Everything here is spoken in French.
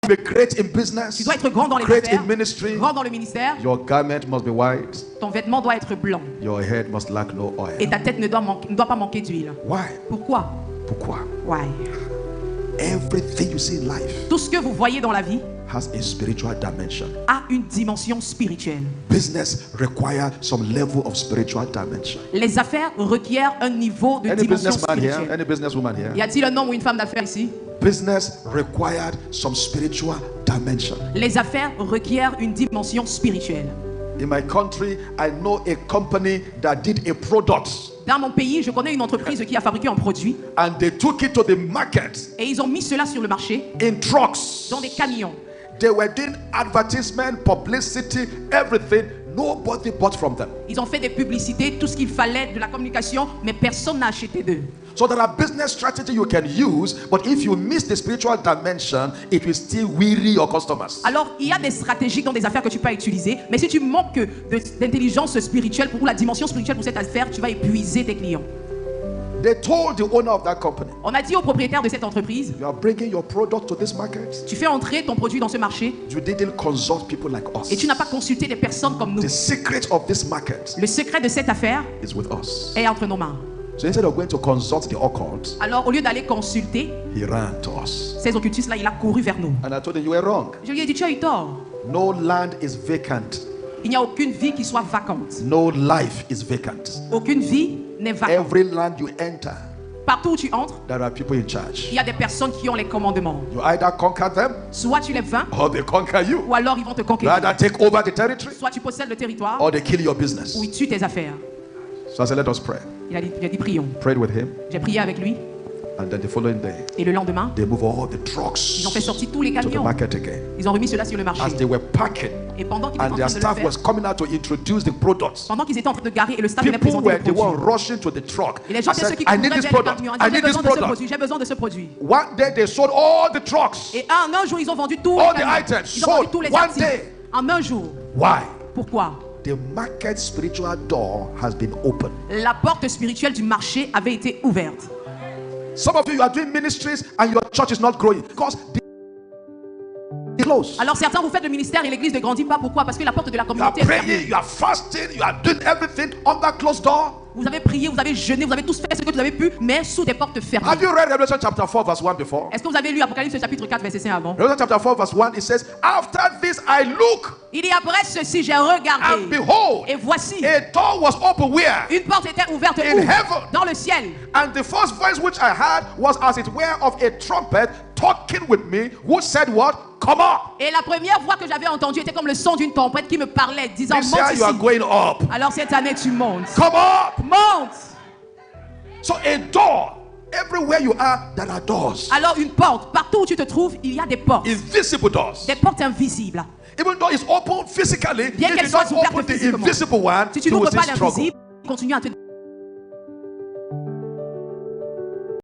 be great in business, Tu dois être grand dans les great affaires, in ministry. grand dans le ministère. Your garment must be white. Ton vêtement doit être blanc. Your head must lack no oil. Et ta tête ne doit pas manquer d'huile. Why? Pourquoi? Pourquoi? Why? Everything you see in life Tout ce que vous voyez dans la vie has a spiritual dimension. a une dimension spirituelle. Business requires some level of spiritual dimension. Les affaires requièrent un niveau de Any dimension businessman here? spirituelle. Any businesswoman here? Y a-t-il un homme ou une femme d'affaires ici? Business required some spiritual dimension. Les affaires requièrent une dimension spirituelle. In my country, I know a company that did a product Dans mon pays, je connais une entreprise qui a fabriqué un produit and they took it to the market et ils ont mis cela sur le marché in trucks. dans des camions. They were doing advertisement, publicity, everything. Nobody bought from them. Ils ont fait des publicités, tout ce qu'il fallait, de la communication, mais personne n'a acheté d'eux. So there are business strategies you can use, but if you miss the spiritual dimension, it will still weary your customers. Alors, il y a des stratégies dans des affaires que tu peux utiliser, mais si tu manques d'intelligence spirituelle pour la dimension spirituelle pour cette affaire, tu vas épuiser tes clients. They told the owner of that company, On a dit au propriétaire de cette entreprise, you are bringing your product to this market. tu fais entrer ton produit dans ce marché You didn't consult people like us. et tu n'as pas consulté des personnes comme nous. The secret of this market Le secret de cette affaire is with us. est entre nos mains. So instead of going to consult the occult, Alors, au lieu d'aller consulter he ran to us. ces occultistes-là, il a couru vers nous. And I told him, you were wrong. Je lui ai dit, tu as eu tort. No land is vacant. Il n'y a aucune vie qui soit vacante. No life is vacant. Aucune vie n'est vacante. Every land you enter, Partout où tu entres, there are people in charge. il y a des personnes qui ont les commandements. You either conquer them Soit tu les vains, or they conquer you. ou alors ils vont te conquérir. Rather take over the territory Soit tu possèdes le territoire, or they kill your business. ou ils tuent tes affaires. So I said, let us pray. Il a dit prions. Prayed with him. J'ai prié avec lui. And then the following day, Et le lendemain, they moved all the trucks ils ont fait sortir tous les to the camions. market again. Ils ont remis cela sur le marché. As they were packing Et pendant qu'ils étaient and en their train de staff le was faire, coming out to introduce the products, pendant qu'ils étaient en train de garer et le staff venait people présenter were le the one produit. rushing to the truck. Et les gens I étaient ceux said, qui I couraient need vers this le product. camion. I J'ai need this besoin de ce product. produit. J'ai besoin de ce produit. One day they sold all the trucks. Et en un jour, ils ont vendu tous All les the camions. items Ils ont vendu sold tous les one articles. day. En un jour. Why? Pourquoi? The market spiritual door has been opened. La porte spirituelle du marché avait été ouverte. Some of you are doing ministries and your church is not growing because the close. Alors certains, vous faites le ministère et l'église ne grandit pas. Pourquoi? Parce que la porte de la You are communauté est praying, fermée. you are fasting, you are doing everything under closed door. Vous avez prié, vous avez jeûné, vous avez tous fait ce que vous avez pu, mais sous des portes fermées. Have you read Revelation chapter 4 verse 1 before? Est-ce que vous avez lu Apocalypse chapitre 4 verset 5 avant? Revelation chapter 4 verse 1, it says, after this I look Il dit après ceci, j'ai and regardé. behold, Et voici, a door was open where? une porte était ouverte In où? heaven. Dans le ciel. And the first voice which I heard was as it were of a trumpet talking with me, who said what? Come up. Et la première voix que j'avais entendue était comme le son d'une trompette qui me parlait, disant This monte year you are ici. going up. Alors cette année tu montes. Come up. Monte. So a door, everywhere you are, there are doors. Alors une porte, partout où tu te trouves, il y a des portes. Invisible doors. Des portes invisibles. Even though it's open physically, Bien if qu'elles you soient don't ouvertes open the physiquement. invisible one, Si tu you will n'ouvres still pas struggle. l'invisible, continue à te